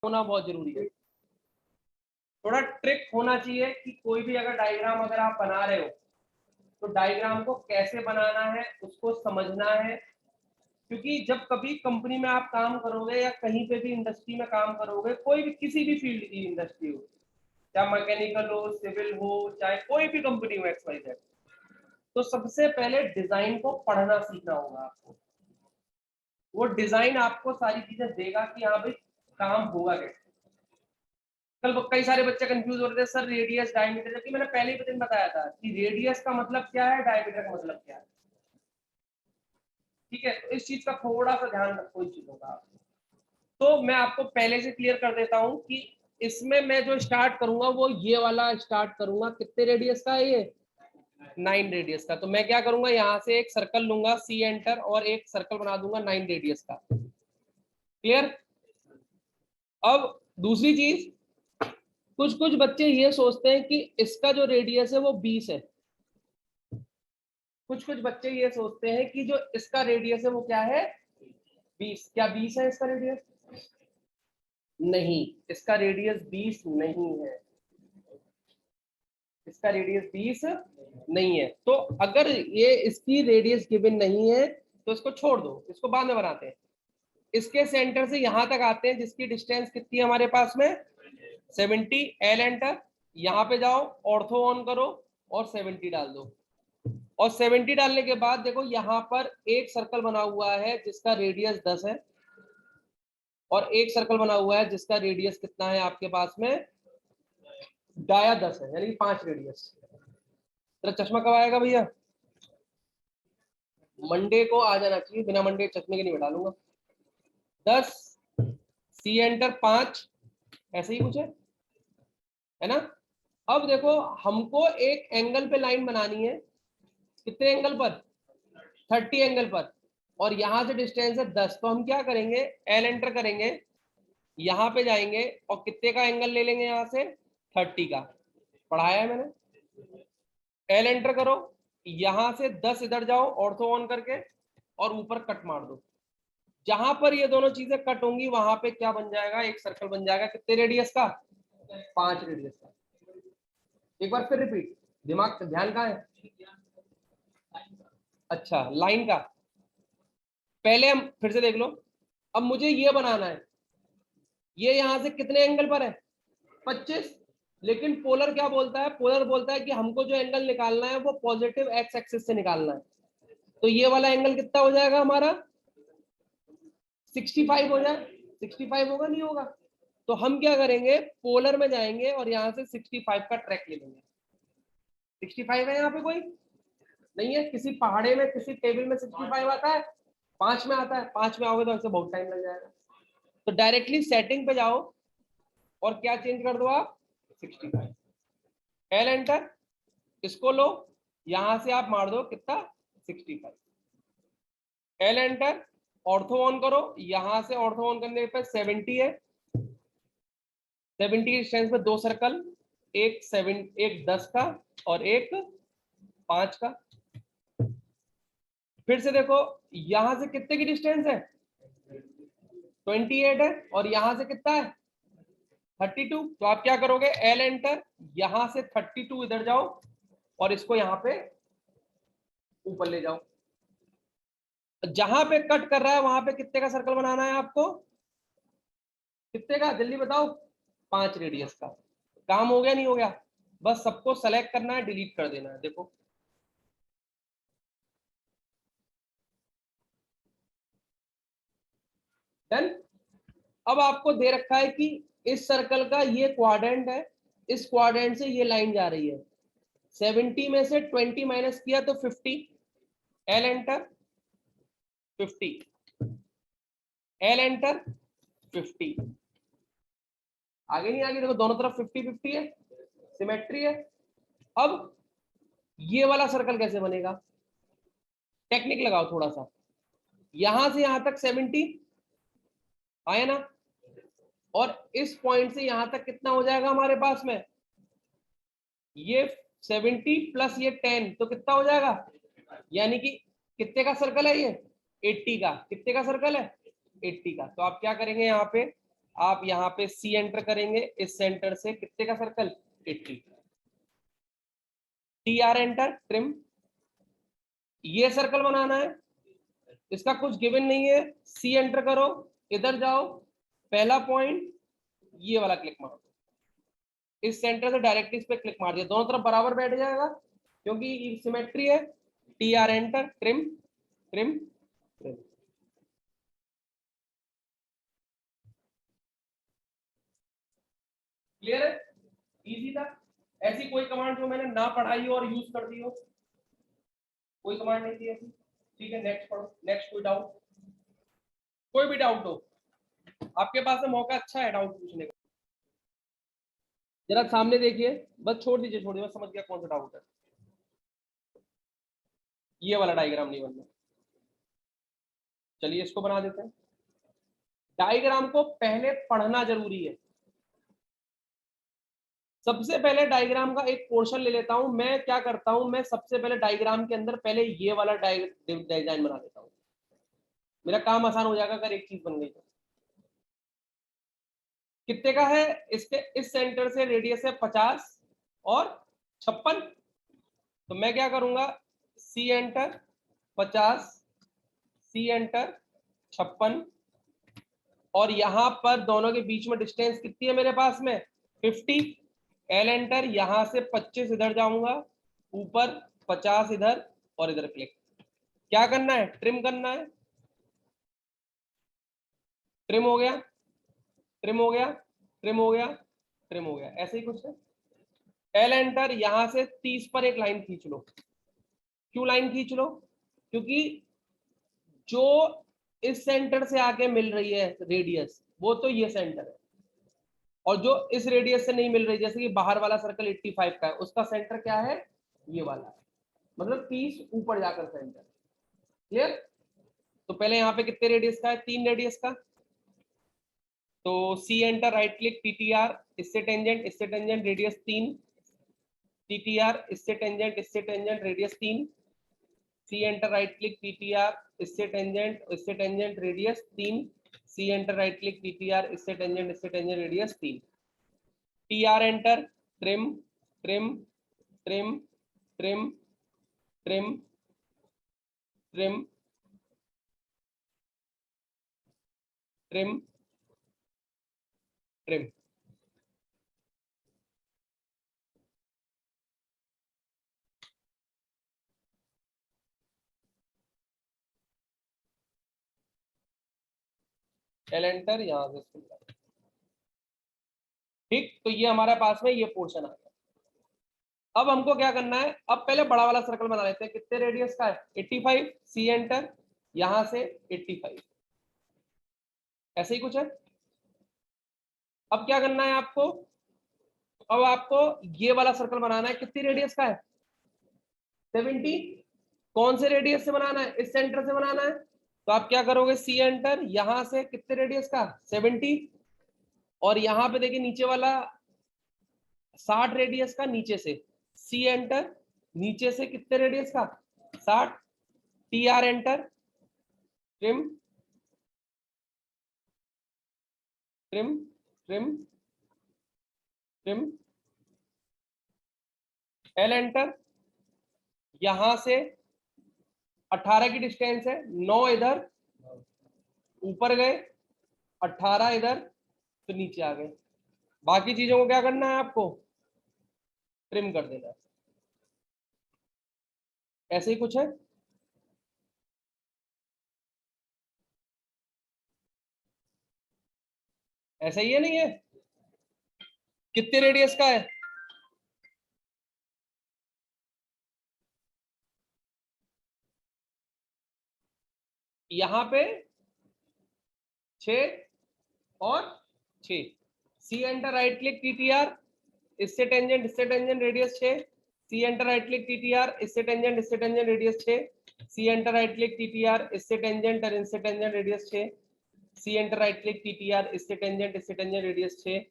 होना बहुत जरूरी है, थोड़ा ट्रिक होना चाहिए कि कोई भी अगर डायग्राम अगर आप बना रहे हो तो डायग्राम को कैसे बनाना है उसको समझना है, क्योंकि जब कभी कंपनी में आप काम करोगे या कहीं पे भी इंडस्ट्री में काम करोगे, कोई भी किसी भी फील्ड की इंडस्ट्री हो, चाहे मैकेनिकल हो, सिविल हो, चाहे कोई भी कंपनी हो XYZ, तो सबसे पहले डिजाइन को पढ़ना सीखना होगा आपको। वो डिजाइन आपको सारी चीजें देगा कि हाँ भाई काम होगा कैसे। कल कई सारे बच्चे कंफ्यूज हो रहे थे, सर रेडियस डायमीटर, जबकि मैंने पहले ही दिन बताया था कि रेडियस का मतलब क्या है, डायमीटर का मतलब क्या है। ठीक है, तो इस चीज का थोड़ा सा ध्यान रखो इन चीजों का। तो मैं आपको पहले से क्लियर कर देता हूं कि इसमें मैं जो स्टार्ट करूंगा वो ये वाला स्टार्ट करूंगा। कितने रेडियस का है ये? 9 रेडियस का। तो मैं क्या करूंगा, यहां से एक सर्कल लूंगा, सी एंटर, और एक सर्कल बना दूंगा 9 रेडियस का। क्लियर? अब दूसरी चीज, कुछ कुछ बच्चे ये सोचते हैं कि इसका जो रेडियस है वो 20 है। कुछ कुछ बच्चे ये सोचते हैं कि जो इसका रेडियस है वो क्या है, 20। क्या 20 है इसका रेडियस? नहीं, इसका रेडियस 20 नहीं है। इसका रेडियस 20 नहीं है। तो अगर ये इसकी रेडियस गिवन नहीं है तो इसको छोड़ दो, इसको बाद में बनाते हैं। इसके सेंटर से यहां तक आते हैं जिसकी डिस्टेंस कितनी है हमारे पास में, 70। एल एंटर, यहां पे जाओ, ऑर्थो ऑन करो और 70 डाल दो। और 70 डालने के बाद देखो यहां पर एक सर्कल बना हुआ है जिसका रेडियस 10 है, और एक सर्कल बना हुआ है जिसका रेडियस कितना है आपके पास में, डाया 10 है, यानी 5 रेडियस। तेरा चश्मा कब आएगा भैया? मंडे को आ जाना चाहिए, बिना मंडे चश्मे के नहीं बैठा लूंगा। 10, सी एंटर 5, ऐसे ही कुछ है ना। अब देखो हमको एक एंगल पे लाइन बनानी है, कितने एंगल पर, 30 एंगल पर, और यहां से डिस्टेंस है 10। तो हम क्या करेंगे, एल एंटर करेंगे, यहां पे जाएंगे और कितने का एंगल ले लेंगे, यहां से 30 का। पढ़ाया है मैंने। एल एंटर करो, यहां से 10 इधर जाओ ऑर्थो ऑन करके, और ऊपर कट मार दो। जहां पर ये दोनों चीजें कट होंगी वहां पे क्या बन जाएगा, एक सर्कल बन जाएगा। कितने रेडियस का? 5 रेडियस का। एक बार फिर रिपीट, दिमाग ध्यान कहाँ है? अच्छा, लाइन का पहले हम फिर से देख लो। अब मुझे ये बनाना है, ये यहां से कितने एंगल पर है, 25। लेकिन पोलर क्या बोलता है, पोलर बोलता है कि हमको जो एंगल निकालना है वो पॉजिटिव एक्स एक्सिस से निकालना है। तो ये वाला एंगल कितना हो जाएगा हमारा, 65 हो जाए। 65 होगा, नहीं होगा? तो हम क्या करेंगे, पोलर में जाएंगे और यहाँ से 65 का ट्रैक ले लेंगे। 65 है यहाँ पे कोई नहीं है? किसी पहाड़े में किसी टेबल में 65 आता है? 5 में आता है? 5 में आओगे तो ऐसे बहुत टाइम लग जाएगा। तो डायरेक्टली सेटिंग पे जाओ और क्या चेंज कर दो आप, 65। एल एंटर, इसको लो, यहां से आप मार दो कितना, 65। एल एंटर, ऑर्थो ऑन करो, यहां से ऑर्थो ऑन करने पे 70 है। 70 की डिस्टेंस पे 2 सर्कल, एक 10 का और एक 5 का। फिर से देखो, यहां से कितने की डिस्टेंस है, 28 है, और यहां से कितना है, 32। तो आप क्या करोगे, एल एंटर, यहां से 32 इधर जाओ और इसको यहां पे ऊपर ले जाओ। जहां पे कट कर रहा है वहां पे कितने का सर्कल बनाना है आपको, कितने का, जल्दी बताओ, 5 रेडियस का। काम हो गया, नहीं हो गया? बस सबको सेलेक्ट करना है, डिलीट कर देना है। देखो डन। अब आपको दे रखा है कि इस सर्कल का ये क्वाड्रेंट है, इस क्वाड्रेंट से ये लाइन जा रही है। 70 में से 20 माइनस किया तो 50। L enter, 50। L enter, 50। आगे नहीं आगे, देखो दोनों तरफ 50-50 है, सिमेट्री है। अब ये वाला सर्कल कैसे बनेगा, टेक्निक लगाओ थोड़ा सा। यहां से यहां तक 70 आया ना, और इस पॉइंट से यहां तक कितना हो जाएगा हमारे पास में, ये 70 प्लस ये 10, तो कितना हो जाएगा, यानी कि कितने का सर्कल है ये, 80 का। कितने का सर्कल है, 80 का। तो आप क्या करेंगे, यहाँ पे आप यहाँ पे सी एंटर करेंगे, इस सेंटर से कितने का circle 80, T R enter, trim. ये सर्कल बनाना है, इसका कुछ गिवन नहीं है, सी एंटर करो, इधर जाओ, पहला पॉइंट ये वाला क्लिक मारो, इस सेंटर से डायरेक्ट इस पे क्लिक मार दिया, दोनों तरफ बराबर बैठ जाएगा क्योंकि सिमेट्री है। T R enter, trim trim trim. Clear है, इजी था। ऐसी कोई कमांड जो मैंने ना पढ़ाई हो और यूज कर दी हो, कोई कमांड नहीं थी ऐसी। ठीक है, नेक्स्ट पढ़ो। नेक्स्ट कोई डाउट, कोई भी डाउट हो, आपके पास में मौका अच्छा है डाउट पूछने का। जरा सामने देखिए, बस छोड़ दीजिए, छोड़ दीजिए, बस समझ गया कौन सा डाउट है। ये वाला डायग्राम नहीं बनना, चलिए इसको बना देते हैं। डायग्राम को पहले पढ़ना जरूरी है। सबसे पहले डायग्राम का एक पोर्शन ले लेता हूं। मैं क्या करता हूं, मैं सबसे पहले डायग्राम के अंदर पहले ये वाला डिजाइन बना देता हूं, मेरा काम आसान हो जाएगा अगर एक चीज बन गई तो। कितने का है, इसके इस सेंटर से रेडियस है 50 और 56। तो मैं क्या करूंगा, सी एंटर 50, सी एंटर 56, और यहां पर दोनों के बीच में डिस्टेंस कितनी है मेरे पास में 50। एल एंटर, यहां से 25 इधर जाऊंगा, ऊपर 50 इधर, और इधर क्लिक। क्या करना है, ट्रिम करना है। ट्रिम हो गया, ट्रिम हो गया, ट्रिम हो गया, ट्रिम हो गया, ऐसे ही कुछ है। एल एंटर, यहां से 30 पर एक लाइन खींच लो। क्यों लाइन खींच लो, क्योंकि जो इस सेंटर से आके मिल रही है रेडियस, वो तो ये सेंटर है, और जो इस रेडियस से नहीं मिल रही, जैसे कि बाहर वाला सर्कल 85 का है, उसका सेंटर क्या है, ये वाला है, मतलब 30 ऊपर जाकर सेंटर। क्लियर। तो पहले यहाँ पे कितने रेडियस का है, 3 रेडियस का। तो C enter, right click, TTR, इससे टेंजेंट रेडियस 3, टीटीआर, इससे tangent radius 3, C enter, right click, TTR, इससे tangent radius 3, C enter, right click, TTR, इससे tangent radius 3, T R enter, trim trim trim trim trim trim trim trim. L enter, यहां से ठीक। तो ये हमारे पास में ये पोर्शन आ गया। अब हमको क्या करना है, अब पहले बड़ा वाला सर्कल बना लेते हैं। कितने रेडियस का है 85, सी एंटर, यहां से 85, ऐसे ही कुछ है। अब क्या करना है आपको, अब आपको ये वाला सर्कल बनाना है। कितनी रेडियस का है 70। कौन से रेडियस से बनाना है, इस सेंटर से बनाना है। तो आप क्या करोगे, सी एंटर, यहां से कितने रेडियस का 70, और यहां पे देखिए नीचे वाला 60 रेडियस का, नीचे से सी एंटर, नीचे से कितने रेडियस का 60, T R enter, trim trim trim trim, L enter, यहां से 18 की डिस्टेंस है, 9 इधर ऊपर गए, 18 इधर, तो नीचे आ गए। बाकी चीजों को क्या करना है आपको, ट्रिम कर देना है। ऐसे ही कुछ है। ऐसा ही है, नहीं है, कितने रेडियस का है, यहां पे 6 और 6, C enter, right click, TTR, इससे tangent radius 6, C enter, right click, TTR, इससे tangent radius 6, C enter, right click, TTR, इससे tangent radius 6, C enter, right click, TTR, इससे टेंजेंट रेडियस 6,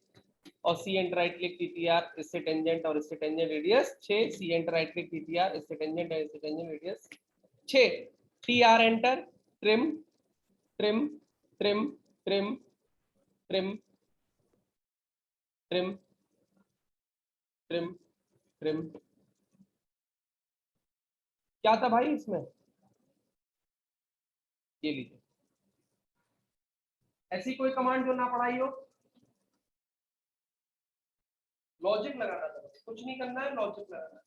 और C enter, right click, TTR, इससे tangent और इससे tangent radius 6, C enter, right click, TTR, इससे tangent और इससे tangent radius 6, T R enter, trim trim trim trim trim trim trim trim. क्या था भाई इसमें? ये लीजिए, ऐसी कोई कमांड जो ना पढ़ाई हो, लॉजिक लगाना था, कुछ नहीं करना है, लॉजिक लगाना है।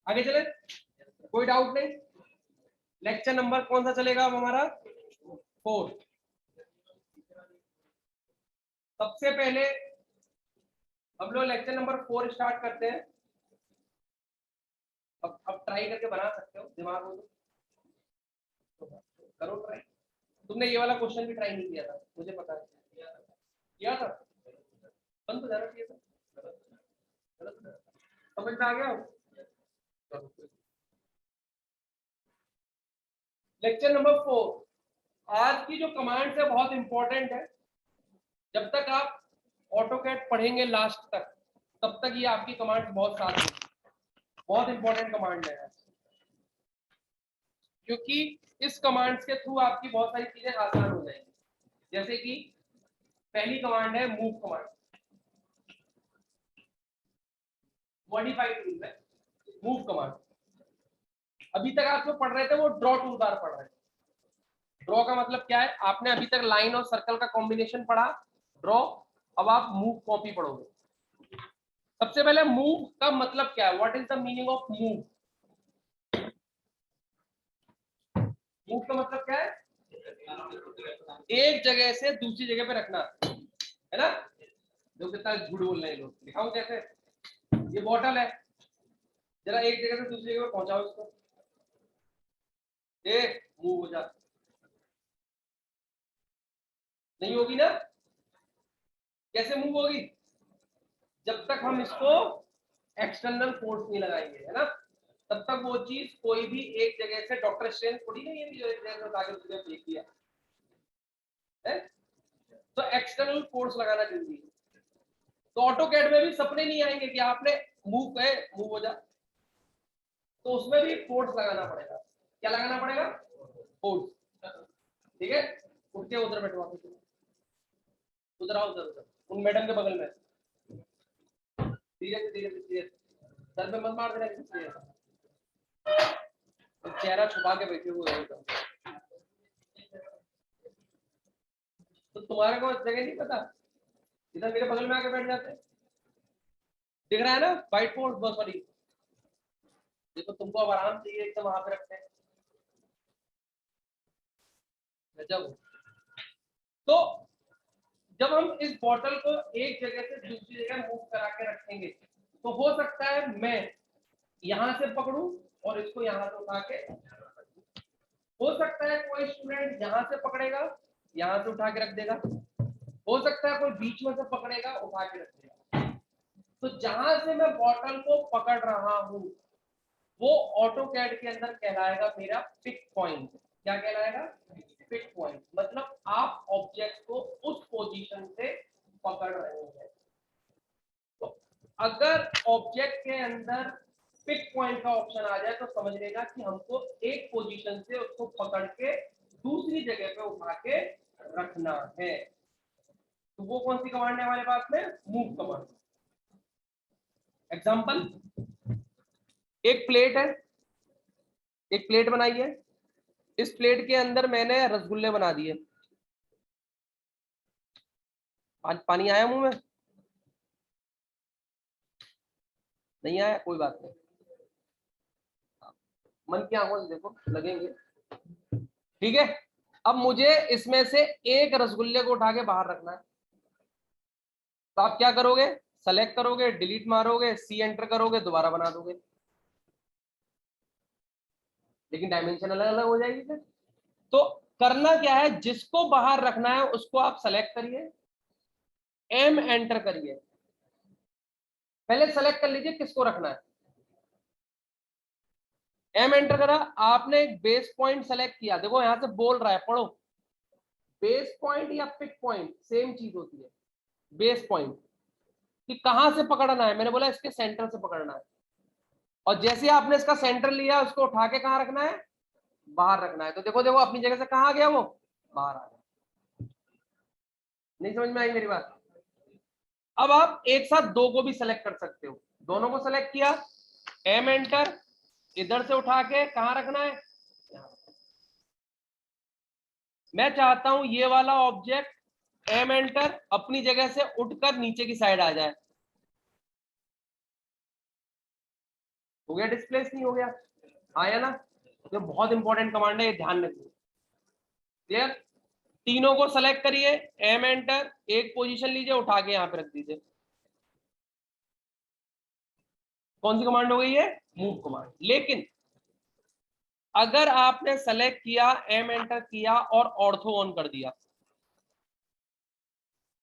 आगे चले, कोई डाउट नहीं। लेक्चर नंबर कौन सा चलेगा अब हमारा? 4। सबसे पहले हम लोग लेक्चर नंबर 4 स्टार्ट करते हैं। अब ट्राई करके बना सकते हो, दिमाग हो तो करो ट्राई। तुमने ये वाला क्वेश्चन भी ट्राई नहीं किया था, मुझे पता है। किया था, बंद तो जाना चाहिए था। समझ में आ गया? लेक्चर नंबर 4, आज की जो कमांड्स है बहुत इंपॉर्टेंट है। जब तक आप ऑटोकैड पढ़ेंगे लास्ट तक, तब तक ये आपकी कमांड्स बहुत साथ होंगी। बहुत इंपॉर्टेंट कमांड है, क्योंकि इस कमांड्स के थ्रू आपकी बहुत सारी चीजें आसान हो जाएंगी। जैसे कि पहली कमांड है मूव कमांड, मॉडिफाइड टूल में मूव कमांड। अभी तक आप जो पढ़ रहे थे वो ड्रॉ टूल बार पढ़ रहे थे। ड्रॉ का मतलब क्या है? आपने अभी तक लाइन और सर्कल का कॉम्बिनेशन पढ़ा, ड्रॉ। अब आप मूव कॉपी पढ़ोगे। सबसे पहले मूव का मतलब क्या है? What is the meaning of move? Move का मतलब क्या है? एक जगह से दूसरी जगह पे रखना, है ना? जो कितना झूठ बोल रहे हैं लोग। दिखाऊं कैसे? ये बॉटल है, जरा एक जगह से दूसरी जगह पे पहुंचाओ इसको, ए मूव हो जा। नहीं होगी ना? कैसे मूव होगी? जब तक हम इसको एक्सटर्नल फोर्स नहीं लगाएंगे, है ना, तब तक वो चीज कोई भी एक जगह से, डॉक्टर स्ट्रेंथ थोड़ी नहीं है जो एक जगह से उठा के दूसरी जगह फेंक दिया है। तो एक्सटर्नल फोर्स लगाना जरूरी है। तो ऑटोकैड में भी सपने नहीं आएंगे कि आपने मूव है, मूव हो जा। तो उसमें भी फोर्स लगाना पड़ेगा। क्या लगाना पड़ेगा? फोर्स। ठीक है, उठ के उधर बैठो, उधर आओ, उधर उधर उन मैडम के बगल में, धीरे से धीरे से धीरे। सर पे मत मार देना, चेहरा छुपा के बैठे हुए हो तो तुम्हारे को जगह नहीं पता, इधर मेरे बगल में आके बैठ जाते। दिख रहा है ना व्हाइट बोर्ड? बहुत सॉरी, देखो तुमको अब आराम चाहिए एकदम, वहां पे रखते हैं। जब तो जब हम इस बॉटल को एक जगह से दूसरी जगह मूव करा के रखेंगे, तो हो सकता है मैं यहां से पकड़ूं और इसको यहां से उठा के, हो सकता है कोई स्टूडेंट यहां से पकड़ेगा, यहां से उठा के रख देगा, हो सकता है कोई बीच में से पकड़ेगा, उठा के रख देगा। तो जहां से मैं बॉटल को पकड़ रहा हूं वो ऑटोकैड के अंदर कहलाएगा मेरा पिक पॉइंट। क्या कहलाएगा? Pick point. मतलब आप ऑब्जेक्ट को उस पोजीशन से पकड़ रहे हैं। तो अगर ऑब्जेक्ट के अंदर पिक पॉइंट का ऑप्शन आ जाए तो समझ लेगा कि हमको एक पोजीशन से उसको पकड़ के दूसरी जगह पे उठा के रखना है। तो वो कौन सी कमांड है हमारे पास में? Move command. एग्जांपल, एक प्लेट है, एक प्लेट बनाई है, इस प्लेट के अंदर मैंने रसगुल्ले बना दिए। पानी आया मुंह में? नहीं आया, कोई बात नहीं, मन की आंखों से देखो, लगेंगे। ठीक है, अब मुझे इसमें से एक रसगुल्ले को उठा के बाहर रखना है। तो आप क्या करोगे? सेलेक्ट करोगे, डिलीट मारोगे, सी एंटर करोगे, दोबारा बना दोगे। लेकिन डायमेंशन अलग अलग हो जाएगी फिर। तो करना क्या है, जिसको बाहर रखना है उसको आप सेलेक्ट करिए, एम एंटर करिए। पहले सेलेक्ट कर लीजिए किसको रखना है, एम एंटर करा, आपने एक बेस पॉइंट सेलेक्ट किया। देखो यहां से बोल रहा है, पढ़ो, बेस पॉइंट या पिक पॉइंट सेम चीज होती है। बेस पॉइंट कि कहां से पकड़ना है, मैंने बोला इसके सेंटर से पकड़ना है। और जैसे आपने इसका सेंटर लिया, उसको उठा के कहां रखना है? बाहर रखना है। तो देखो देखो अपनी जगह से कहां गया वो? बाहर आ गया। नहीं समझ में आई मेरी बात? अब आप एक साथ दो को भी सेलेक्ट कर सकते हो, दोनों को सेलेक्ट किया, एम एंटर, इधर से उठा के कहां रखना है, मैं चाहता हूं ये वाला ऑब्जेक्ट एम एंटर अपनी जगह से उठकर नीचे की साइड आ जाए, हो गया डिस्प्लेस, नहीं हो गया? आया ना? ये बहुत इंपॉर्टेंट कमांड है, ये ध्यान रखिए। क्लियर? तीनों को सेलेक्ट करिए, एम एंटर, एक पोजीशन लीजिए, उठा के यहां पे रख दीजिए। कौन सी कमांड हो गई है? Move command. लेकिन अगर आपने सेलेक्ट किया, एम एंटर किया और ऑर्थो ऑन कर दिया,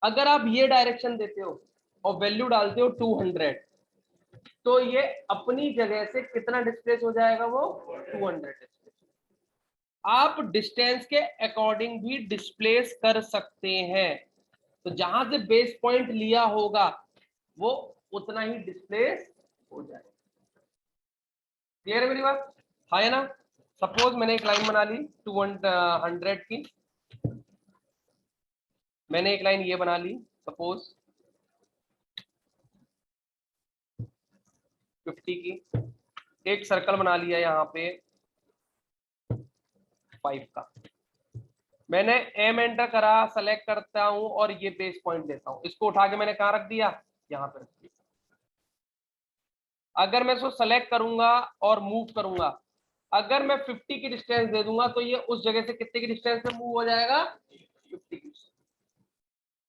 अगर आप ये डायरेक्शन देते हो और वैल्यू डालते हो 200, तो ये अपनी जगह से कितना डिस्प्लेस हो जाएगा? वो 200 डिस्प्लेस। आप डिस्टेंस के अकॉर्डिंग भी डिस्प्लेस कर सकते हैं, तो जहां से बेस पॉइंट लिया होगा वो उतना ही डिस्प्लेस हो जाएगा। क्लियर है मेरी बात? हाँ है ना? सपोज मैंने एक लाइन बना ली 200 की, मैंने एक लाइन ये बना ली सपोज 50 की, एक सर्कल बना लिया यहाँ पे 5 का, मैंने एम एंटर करा, सेलेक्ट करता हूं और ये बेस पॉइंट लेता हूं, इसको उठा के मैंने कहां रख दिया? यहाँ पे रख दिया। अगर मैं इसको सेलेक्ट करूंगा और मूव करूंगा, अगर मैं 50 की डिस्टेंस दे दूंगा तो ये उस जगह से कितने की डिस्टेंस पे मूव हो जाएगा? 50 की।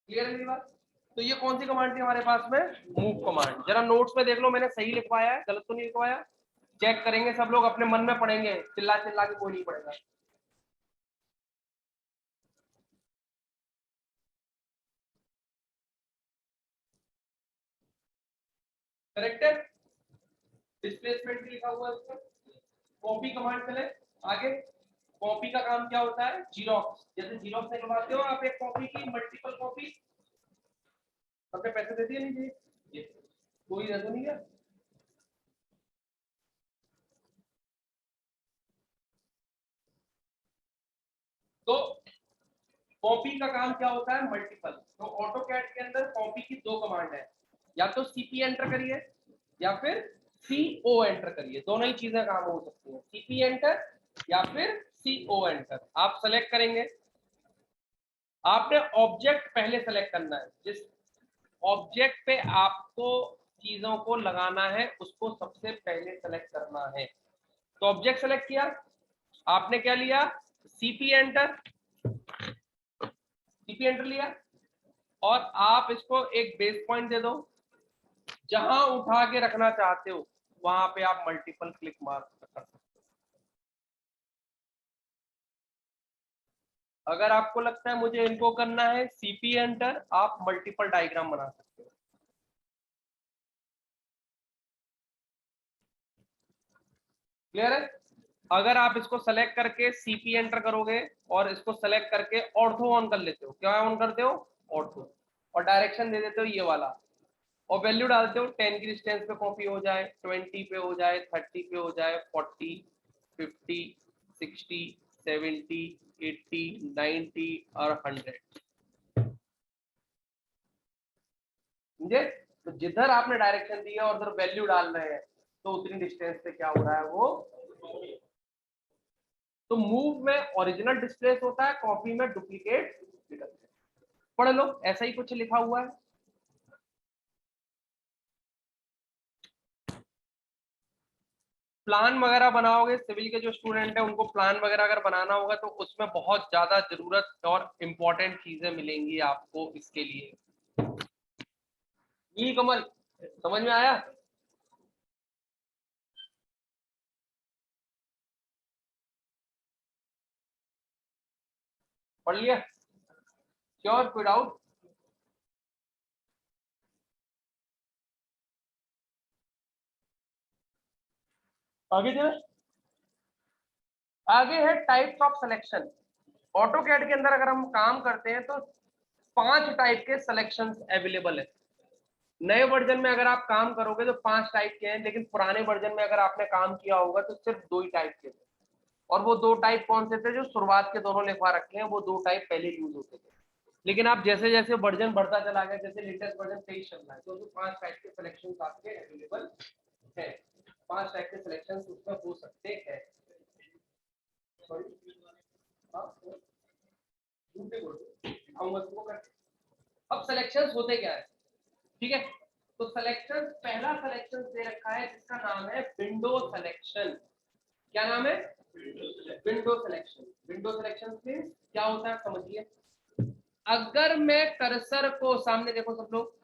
क्लियर है मेरी बात? तो ये कौन सी कमांड थी हमारे पास में? Move command. जरा नोट्स में देख लो, मैंने सही लिखवाया है, गलत तो नहीं लिखवाया? चेक करेंगे सब लोग, अपने मन में पढ़ेंगे, चिल्ला चिल्ला के कोई नहीं पढ़ेगा। करेक्ट है? डिस्प्लेसमेंट भी लिखा हुआ है उसमें। कॉपी कमांड चले आगे। कॉपी का काम क्या होता है? जीरोक्स। जैसे जीरोक्स निकलवाते हो आप एक कॉपी की, मल्टीपल कॉपी, सबके पैसे दे दिए, नहीं दिए? ये कोई रहता नहीं है। तो कॉपी का काम क्या होता है? मल्टीपल। तो ऑटो कैड के अंदर कॉपी की दो कमांड है, या तो सीपी एंटर करिए या फिर सीओ एंटर करिए, दोनों ही चीजें काम हो सकती हैं, सीपी एंटर या फिर सीओ एंटर। आप सेलेक्ट करेंगे, आपने ऑब्जेक्ट पहले सेलेक्ट करना है, जिस ऑब्जेक्ट पे आपको चीजों को लगाना है उसको सबसे पहले सेलेक्ट करना है। तो ऑब्जेक्ट सेलेक्ट किया, आपने क्या लिया? सीपी एंटर, सीपी एंटर लिया, और आप इसको एक बेस पॉइंट दे दो, जहां उठा के रखना चाहते हो वहां पे आप मल्टीपल क्लिक मार सकते हो। अगर आपको लगता है मुझे इनको करना है सीपी एंटर, आप मल्टीपल डायग्राम बना सकते हो। क्लियर है? अगर आप इसको सेलेक्ट करके सीपी एंटर करोगे और इसको सेलेक्ट करके ऑर्थो ऑन कर लेते हो, क्या ऑन करते हो? ऑर्थो, और डायरेक्शन दे देते हो ये वाला, और वैल्यू डालते हो 10 की डिस्टेंस पे कॉपी हो जाए, 20 पे हो जाए, 30 पे हो जाए, 40, 50, 60, 70, 80, 90 और 100। समझे? तो जिधर आपने डायरेक्शन दिया और उधर वैल्यू डाल रहे हैं, तो उतनी डिस्टेंस पे क्या हो रहा है? वो। तो मूव में ओरिजिनल डिस्प्लेस होता है, कॉपी में डुप्लीकेट। पढ़ लो, ऐसा ही कुछ लिखा हुआ है। प्लान वगैरह बनाओगे, सिविल के जो स्टूडेंट है उनको प्लान वगैरह अगर बनाना होगा तो उसमें बहुत ज्यादा जरूरत और इम्पोर्टेंट चीजें मिलेंगी आपको इसके लिए। नील कमल, समझ में आया? पढ़ लिया? श्योर? कोई डाउट? आगे चले, आगे है types of selection. AutoCAD के अंदर अगर हम काम करते हैं तो 5 टाइप के सिलेक्शंस अवेलेबल है। नए वर्जन में अगर आप काम करोगे तो 5 टाइप के हैं, लेकिन पुराने वर्जन में अगर आपने काम किया होगा तो सिर्फ 2 ही टाइप के थे। और वो 2 टाइप कौन से थे? जो शुरुआत के दोनों लिखवा रखे हैं, वो 2 टाइप पहले यूज होते थे। लेकिन आप जैसे जैसे वर्जन बढ़ता चला गया, जैसे लेटेस्ट वर्जन 23 चल रहा है, तो 5 टाइप के सिलेक्शन आपके अवेलेबल है, 5 टाइप के सिलेक्शन उसमें हो सकते हैं। अब सिलेक्शन होते क्या है, ठीक है। तो सिलेक्शन, पहला सिलेक्शन दे रखा है जिसका नाम है विंडो सिलेक्शन। क्या नाम है? Window selection. विंडो सिलेक्शन से क्या होता है समझिए। अगर मैं कर्सर को, सामने देखो सब लोग,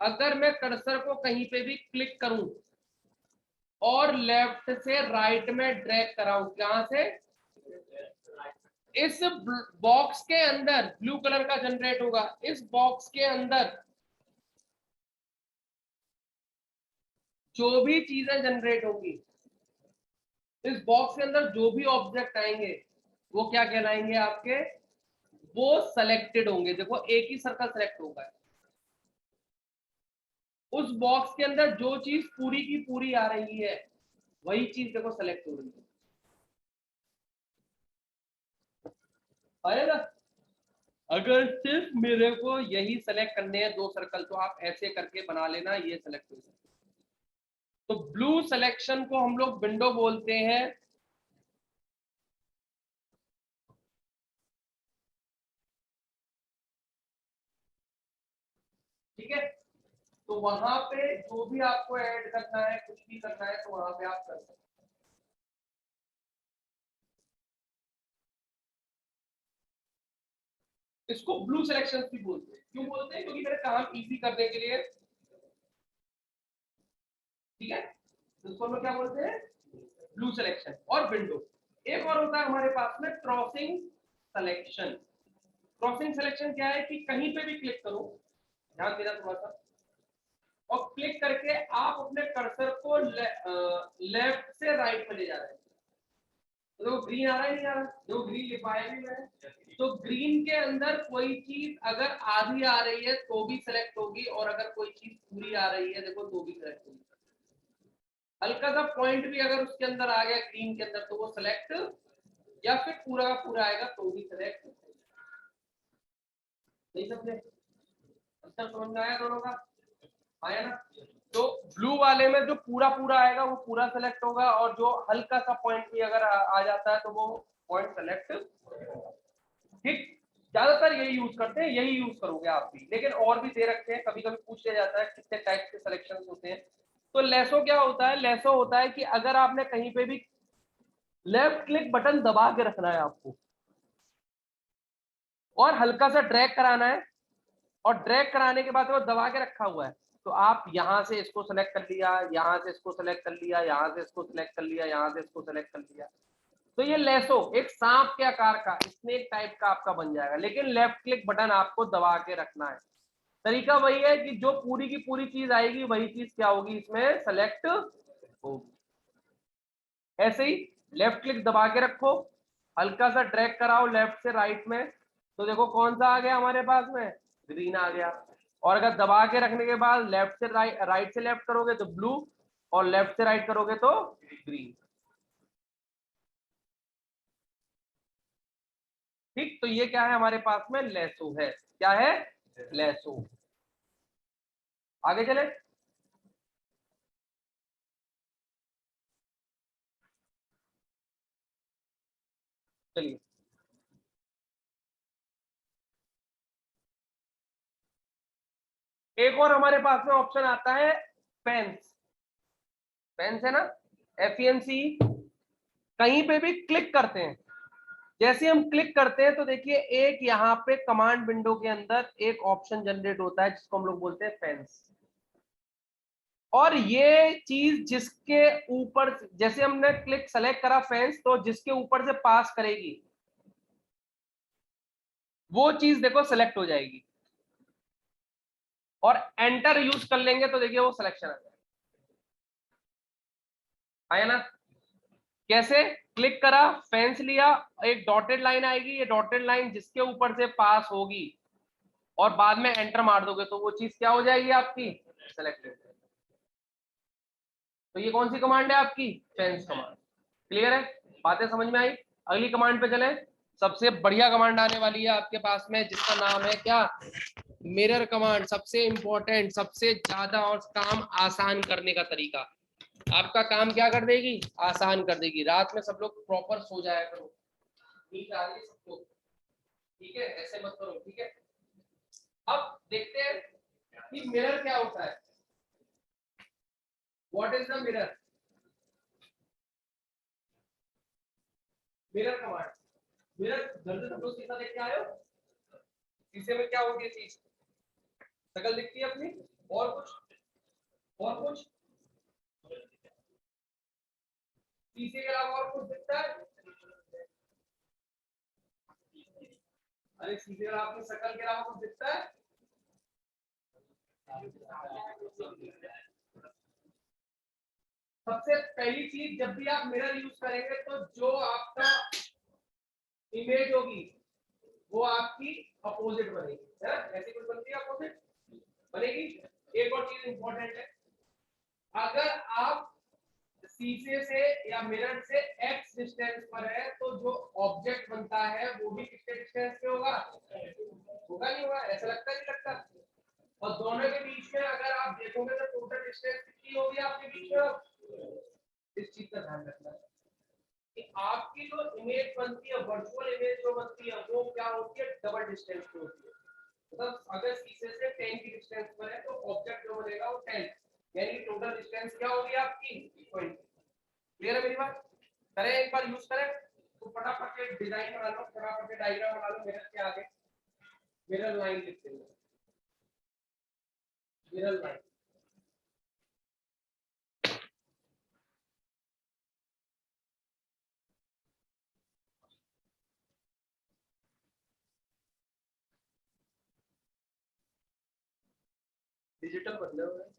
अगर मैं कर्सर को कहीं पे भी क्लिक करूं और लेफ्ट से राइट में ड्रैग कराऊं, कहां से, इस बॉक्स के अंदर ब्लू कलर का जनरेट होगा, इस बॉक्स के अंदर जो भी चीजें जनरेट होंगी, इस बॉक्स के अंदर जो भी ऑब्जेक्ट आएंगे वो क्या कहलाएंगे आपके, वो सेलेक्टेड होंगे। देखो एक ही सर्कल सेलेक्ट होगा, उस बॉक्स के अंदर जो चीज पूरी की पूरी आ रही है वही चीज देखो सेलेक्ट हो रही है, आएगा। अगर सिर्फ मेरे को यही सेलेक्ट करने हैं 2 सर्कल, तो आप ऐसे करके बना लेना, ये सेलेक्ट हो जाए। तो ब्लू सिलेक्शन को हम लोग विंडो बोलते हैं। ठीक है, तो वहां पे जो भी आपको ऐड करना है, कुछ भी करना है, तो वहां पे आप कर सकते हैं। इसको ब्लू सिलेक्शन भी बोलते हैं। क्यों बोलते हैं? क्योंकि मेरे काम इजी करने के लिए, ठीक है। तो इसको हम लोग क्या बोलते हैं, ब्लू सिलेक्शन। और विंडो, एक और होता है हमारे पास में क्रॉसिंग सिलेक्शन। क्रॉसिंग सिलेक्शन क्या है कि कहीं पे भी क्लिक करो, ध्यान देना थोड़ा सा, और क्लिक करके आप अपने कर्सर को लेफ्ट से राइट में ले जा रहे हैं, तो ग्रीन आ रहा है नहीं आ रहा, जो ग्रीन लिखवाया भी है, तो ग्रीन के अंदर कोई चीज अगर आधी आ रही है तो भी सिलेक्ट होगी, और अगर कोई चीज पूरी आ रही है देखो तो भी सिलेक्ट होगी। हल्का सा पॉइंट भी अगर उसके अंदर आ गया ग्रीन के अंदर तो वो सिलेक्ट, या फिर पूरा का पूरा आएगा तो भी सिलेक्ट नहीं सकते। अच्छा समझ में आया दोनों का, आया ना। तो ब्लू वाले में जो पूरा पूरा आएगा वो पूरा सेलेक्ट होगा, और जो हल्का सा पॉइंट भी अगर आ जाता है तो वो पॉइंट सेलेक्ट, ठीक। ज्यादातर यही यूज करते हैं, यही यूज करोगे आप भी, लेकिन और भी दे रखते हैं, कभी कभी पूछ लिया जाता है कितने टाइप के सिलेक्शन होते हैं। तो लेसो क्या होता है, लेसो होता है कि अगर आपने कहीं पे भी लेफ्ट क्लिक बटन दबा के रखना है आपको, और हल्का सा ड्रैग कराना है, और ड्रैग कराने के बाद वो दबा के रखा हुआ है, तो आप यहां से इसको सेलेक्ट कर लिया, यहां से इसको सेलेक्ट कर लिया, यहां से इसको सेलेक्ट कर लिया, यहां से इसको सेलेक्ट कर लिया, तो ये लेसो एक सांप के आकार का, स्नेक टाइप का आपका बन जाएगा। लेकिन लेफ्ट क्लिक बटन आपको दबा के रखना है। तरीका वही है कि जो पूरी की पूरी चीज आएगी वही चीज क्या होगी, इसमें सेलेक्ट होगी। ऐसे ही लेफ्ट क्लिक दबा के रखो, हल्का सा ड्रैग कराओ लेफ्ट से राइट में, तो देखो कौन सा आ गया हमारे पास में, ग्रीन आ गया। और अगर दबा के रखने के बाद लेफ्ट से राइट, राइट से लेफ्ट करोगे तो ब्लू, और लेफ्ट से राइट करोगे तो ग्रीन। ठीक, तो ये क्या है हमारे पास में, लेसो है। क्या है? लेसो। आगे चले। चलिए, एक और हमारे पास में ऑप्शन आता है पेंस। पेंस है ना, FENC। कहीं पे भी क्लिक करते हैं, जैसे हम क्लिक करते हैं तो देखिए एक यहाँ पे कमांड विंडो के अंदर एक ऑप्शन जनरेट होता है जिसको हम लोग बोलते हैं पेंस। और ये चीज जिसके ऊपर, जैसे हमने क्लिक सेलेक्ट करा फेंस, तो जिसके ऊपर से पास करेगी वो चीज देखो सेलेक्ट हो जाएगी, और एंटर यूज कर लेंगे तो देखिए वो सिलेक्शन आ जाएगा। आया ना? कैसे? क्लिक करा, फेंस लिया, एक डॉटेड लाइन आएगी, ये डॉटेड लाइन जिसके ऊपर से पास होगी, और बाद में एंटर मार दोगे तो वो चीज क्या हो जाएगी आपकी, सेलेक्ट हो जाएगी। तो ये कौन सी कमांड है आपकी, फेंस कमांड। क्लियर है? बातें समझ में आई? अगली कमांड पे चले। सबसे बढ़िया कमांड आने वाली है आपके पास में, जिसका नाम है क्या, मिरर कमांड। सबसे इंपॉर्टेंट, सबसे ज्यादा और काम आसान करने का तरीका। आपका काम क्या कर देगी, आसान कर देगी। रात में सब लोग प्रॉपर सो जाया करो, नींद आ रही है सबको, ठीक है, ऐसे मत करो, ठीक है। अब देखते हैं कि मिरर क्या होता है। What is the mirror? Mirror command. Mirror जल्दी सब लोग शीशा देख के आए हो? शीशे में क्या होती है चीज, शक्ल दिखती है अपनी, और कुछ, और कुछ शीशे के अलावा और कुछ दिखता है? अरे शीशे के अलावा अपनी शक्ल के अलावा कुछ दिखता है? सबसे पहली चीज, जब भी आप मिरर यूज करेंगे तो जो आपका इमेज होगी वो आपकी अपोजिट बनेगी, है ऐसी कुछ बनती है, अपोजिट बनेगी। एक और चीज इंपॉर्टेंट है, अगर आप शीशे से या मिरर से x डिस्टेंस पर है तो जो ऑब्जेक्ट बनता है वो भी कितने डिस्टेंस पे होगा, होगा नहीं होगा, ऐसा लगता नहीं लगता? और दोनों के बीच में अगर आप देखोगे तो टोटल डिस्टेंस कितनी होगी आपके बीच में? इस चीज का ध्यान रखना है कि आपकी जो इमेज बनती है, वर्चुअल इमेज जो बनती है, वो क्या होती है, डबल डिस्टेंस पे होती है। मतलब अगर शीशे से 10 की डिस्टेंस पर है तो ऑब्जेक्ट जो बनेगा वो 10, यानी टोटल डिस्टेंस क्या होगी आपकी 20। क्लियर है मेरी बात? करें एक बार यूज करें तो फटाफट से डिजाइन बना लो, फटाफट से डायग्राम बना लो मिरर के आगे। मिरर लाइन लिखते हैं, मिरर लाइन। डिजिटल बदले हुए हैं।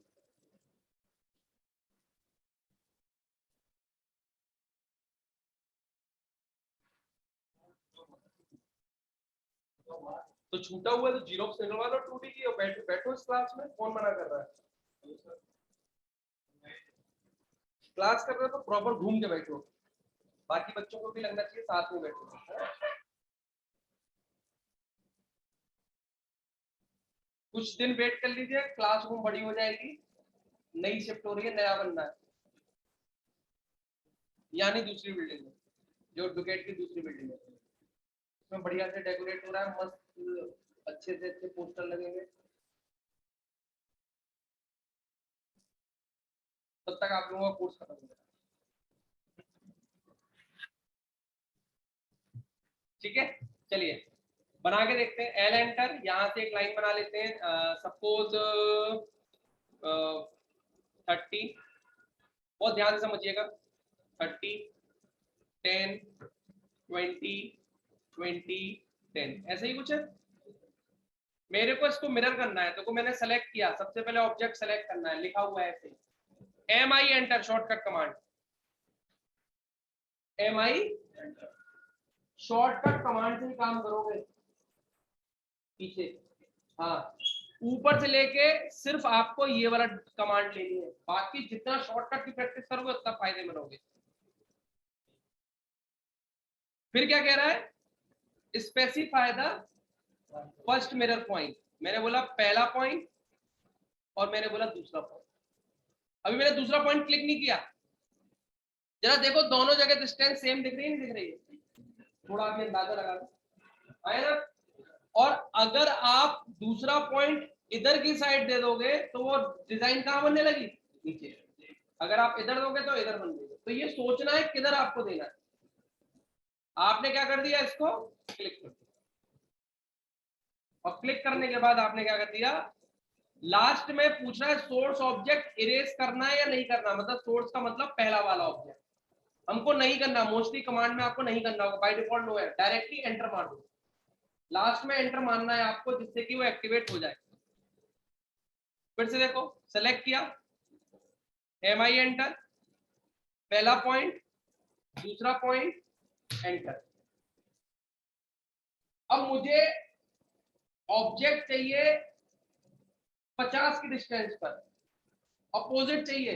तो छूटा हुआ है तो जीरोक्स निकलवा लो 2D की और बैठो बैठो इस क्लास में। कौन मना कर रहा है? क्लास कर रहे हो तो प्रॉपर घूम के बैठो, बाकी बच्चों को भी लगना चाहिए साथ में बैठो। कुछ दिन वेट कर लीजिए, क्लासरूम बड़ी हो जाएगी, नई शिफ्ट हो रही है, नया बनना है, यानी दूसरी बिल्डिंग में, जो डुकेट की दूसरी बिल्डिंग है, उसमें बढ़िया से डेकोरेट हो रहा है, मस्त अच्छे से अच्छे पोस्टर लगेंगे। तब तक आप लोगों का कोर्स खत्म हो जाएगा, ठीक है। चलिए बना के देखते हैं। एल एंटर, यहाँ से एक लाइन बना लेते हैं, सपोज 30, बहुत ध्यान से समझिएगा, 30, 10, 20, 20, 10, ऐसे ही कुछ है। मेरे को इसको मिरर करना है, तो मैंने सेलेक्ट किया, सबसे पहले ऑब्जेक्ट सेलेक्ट करना है, लिखा हुआ है ऐसे, M I enter, shortcut command, M I shortcut command से ही काम करोगे पीछे। हाँ, ऊपर से लेके सिर्फ आपको ये वाला कमांड लेनी है, बाकी जितना शॉर्टकट की प्रैक्टिस करोगे उतना फायदे में रहोगे। फिर क्या कह रहा है, specify the first mirror point. मैंने बोला पहला पॉइंट और मैंने बोला दूसरा पॉइंट। अभी मैंने दूसरा पॉइंट क्लिक नहीं किया, जरा देखो दोनों जगह डिस्टेंस सेम दिख रही है, नहीं दिख रही है? थोड़ा आप अंदाजा लगा लो, आए ना? और अगर आप दूसरा पॉइंट इधर की साइड दे दोगे तो वो डिजाइन कहां बनने लगी, नीचे। अगर आप इधर दोगे तो इधर बन जाएगा। तो ये सोचना है किधर आपको देना है। आपने क्या कर दिया, इसको क्लिक कर दिया, और क्लिक करने के बाद आपने क्या कर दिया, लास्ट में पूछना है सोर्स ऑब्जेक्ट इरेज करना है या नहीं करना। मतलब सोर्स का मतलब पहला वाला ऑब्जेक्ट हमको नहीं करना, मोस्टली कमांड में आपको नहीं करना होगा, बाय डिफॉल्ट नो है, डायरेक्टली एंटर मार दो। लास्ट में एंटर मारना है आपको, जिससे कि वो एक्टिवेट हो जाए। फिर से देखो, सेलेक्ट किया, एम आई एंटर, पहला पॉइंट, दूसरा पॉइंट, एंटर। अब मुझे ऑब्जेक्ट चाहिए 50 की डिस्टेंस पर, अपोजिट चाहिए,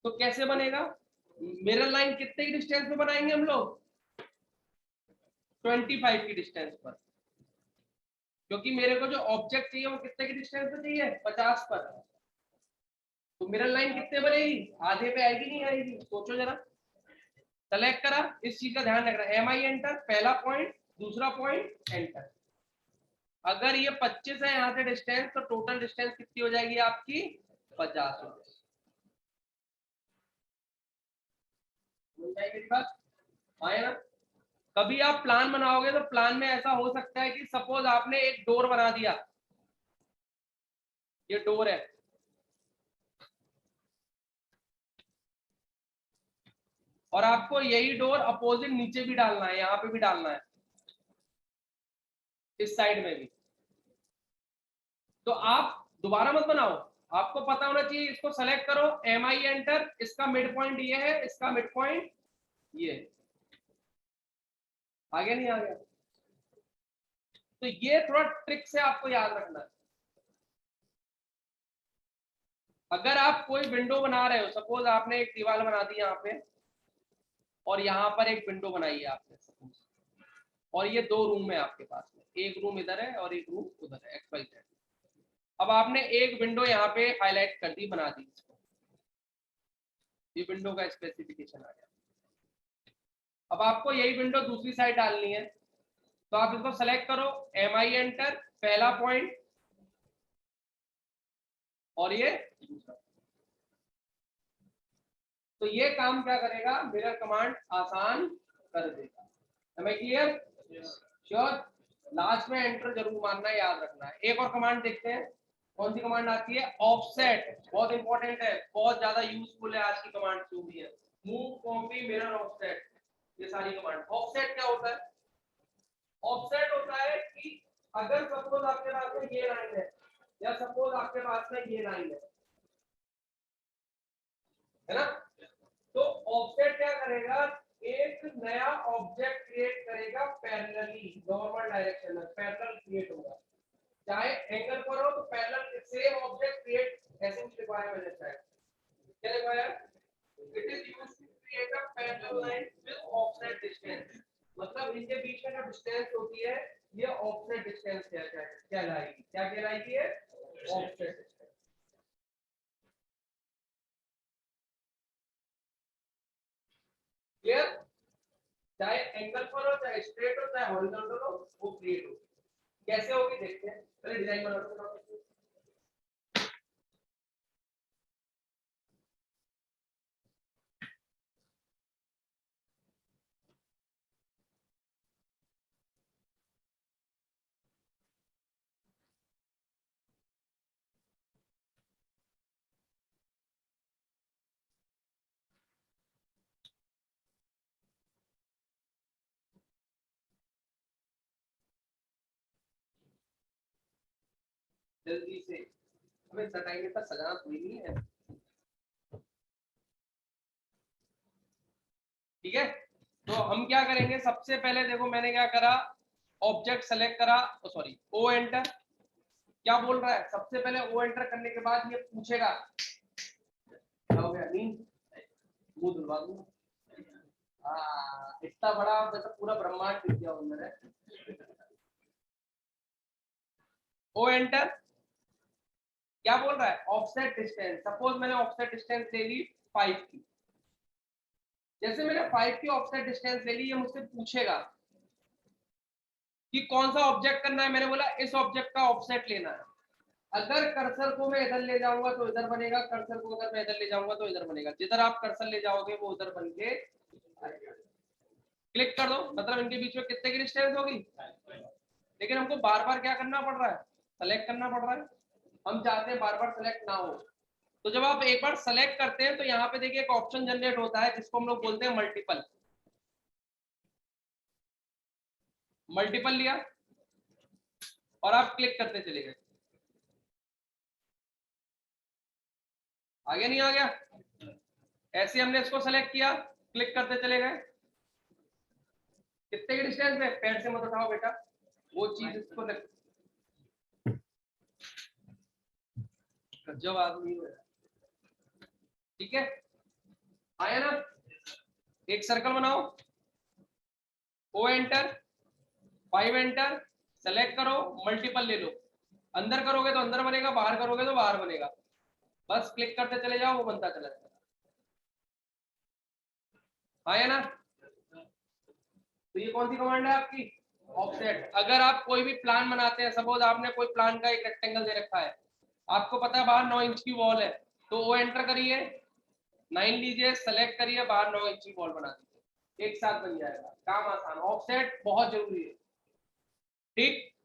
तो कैसे बनेगा? मिरर लाइन कितने की डिस्टेंस पे बनाएंगे हम लोग, 25 की डिस्टेंस पर, क्योंकि मेरे को जो ऑब्जेक्ट चाहिए वो कितने की डिस्टेंस पे चाहिए, 50 पर। तो मिरर लाइन कितने बनेगी, आधे पे आएगी नहीं आएगी, सोचो जरा। सेलेक्ट करा, इस चीज का ध्यान रखना, एम आई एंटर, पहला पॉइंट, दूसरा पॉइंट एंटर। अगर ये 25 है यहाँ से डिस्टेंस, तो टोटल डिस्टेंस कितनी हो जाएगी आपकी, 50 हो जाएगी। आए ना। कभी आप प्लान बनाओगे तो प्लान में ऐसा हो सकता है कि सपोज आपने एक डोर बना दिया, ये डोर है, और आपको यही डोर अपोजिट नीचे भी डालना है, यहाँ पे भी डालना है, इस साइड में भी। तो आप दोबारा मत बनाओ, आपको पता होना चाहिए, इसको सेलेक्ट करो, एम आई एंटर, इसका मिड पॉइंट ये है, इसका मिड पॉइंट ये, आगे नहीं आ गया। तो ये थोड़ा ट्रिक से आपको याद रखना है। अगर आप कोई विंडो बना रहे हो, सपोज आपने एक दीवार बना दी यहाँ पे, और यहाँ पर एक विंडो बनाई है आपने सपोज, और ये 2 रूम है आपके पास में, एक रूम इधर है और एक रूम उधर है, एक्स वाई जेड। अब आपने एक विंडो यहाँ पे हाईलाइट कर दी, बना दी इसको, ये विंडो का स्पेसिफिकेशन आ गया। अब आपको यही विंडो दूसरी साइड डालनी है, तो आप इसको सेलेक्ट करो, एम आई एंटर, पहला पॉइंट, और ये दूसरा। तो ये काम क्या करेगा, मिरर कमांड आसान कर देगा। हमें क्लियर, श्योर। लास्ट में एंटर जरूर मारना है, याद रखना है। एक और कमांड देखते हैं, कौन सी कमांड आती है, ऑफसेट, बहुत इंपॉर्टेंट है, बहुत ज्यादा यूजफुल है आज की कमांड जो भी है, मूव, कॉपी, मिरर, ऑफसेट, ये सारी कमांड। ऑफसेट क्या होता है, ऑफसेट होता है कि अगर सपोज आपके पास में ये लाइन है, या सपोज आपके पास में ये लाइन है ना, तो ऑफसेट क्या करेगा, एक नया ऑब्जेक्ट क्रिएट करेगा पैरेलली, नॉर्मल डायरेक्शन में पैरेलल क्रिएट होगा, चाहे एंगल पर हो तो पैरेलल सेम ऑब्जेक्ट क्रिएट, ऐसे भी लिखवाया मैंने शायद, क्या लिखवाया, it is used to create a parallel line with offset distance, मतलब इनके बीच में जो डिस्टेंस होती है ये ऑफसेट डिस्टेंस कहलाएगी, क्या कहलाएगी है, ऑफसेट। क्लियर, चाहे एंगल पर हो, चाहे स्ट्रेट हो, चाहे हॉरिजॉन्टल हो, वो क्रिएट हो, कैसे होगी देखते हैं, पहले डिजाइन बनाते हैं। जल्दी से, हमें सटाइने पर सजाना कोई नहीं है, ठीक है। तो हम क्या करेंगे, सबसे पहले देखो मैंने क्या करा, ऑब्जेक्ट सेलेक्ट करा, सॉरी ओ एंटर, क्या बोल रहा है, सबसे पहले ओ एंटर करने के बाद ये पूछेगा, क्या हो गया, नींद, मुंह धुलवा दूंगा, इतना बड़ा मतलब पूरा ब्रह्मांड दिख गया अंदर है। ओ एंटर, क्या बोल रहा है, ऑफसेट डिस्टेंस, सपोज मैंने ऑफसेट डिस्टेंस ले ली 5 की, जैसे मैंने 5 की ऑफसेट डिस्टेंस ले ली, ये मुझसे पूछेगा कि कौन सा ऑब्जेक्ट करना है, मैंने बोला इस ऑब्जेक्ट का ऑफसेट लेना है। अगर कर्सर को मैं इधर ले जाऊंगा तो इधर बनेगा, कर्सर को अगर मैं इधर ले जाऊंगा तो इधर बनेगा, जिधर आप कर्सर ले जाओगे वो उधर बन के आएगा। क्लिक कर दो, मतलब इनके बीच में कितने की डिस्टेंस होगी, लेकिन हमको बार बार क्या करना पड़ रहा है, सेलेक्ट करना पड़ रहा है, हम चाहते हैं बार बार सेलेक्ट ना हो। तो जब आप एक बार सेलेक्ट करते हैं तो यहाँ पे देखिए एक ऑप्शन जनरेट होता है जिसको हम लोग बोलते हैं मल्टीपल, मल्टीपल लिया और आप क्लिक करते चले गए, आगे नहीं आ गया, ऐसे हमने इसको सेलेक्ट किया, क्लिक करते चले गए, कितने की डिस्टेंस है, पैर से मत उठाओ बेटा, वो चीज इसको जब आदमी है, ठीक है, आया ना। एक सर्कल बनाओ, ओ एंटर, 5 एंटर, सेलेक्ट करो, मल्टीपल ले लो, अंदर करोगे तो अंदर बनेगा, बाहर करोगे तो बाहर बनेगा, बस क्लिक करते चले जाओ, वो बनता चला जाएगा। हाँ या ना? तो ये कौन सी कमांड है आपकी? ऑफसेट। अगर आप कोई भी प्लान बनाते हैं, सपोज आपने कोई प्लान का एक रेक्टेंगल दे रखा है, आपको पता है बाहर 9 इंच की वॉल है, तो वो एंटर करिए, 9 लीजिए, सेलेक्ट करिए, बाहर 9 इंच की वॉल बना दीजिए, एक साथ बन जाएगा, काम आसान। ऑफसेट बहुत जरूरी है, ठीक।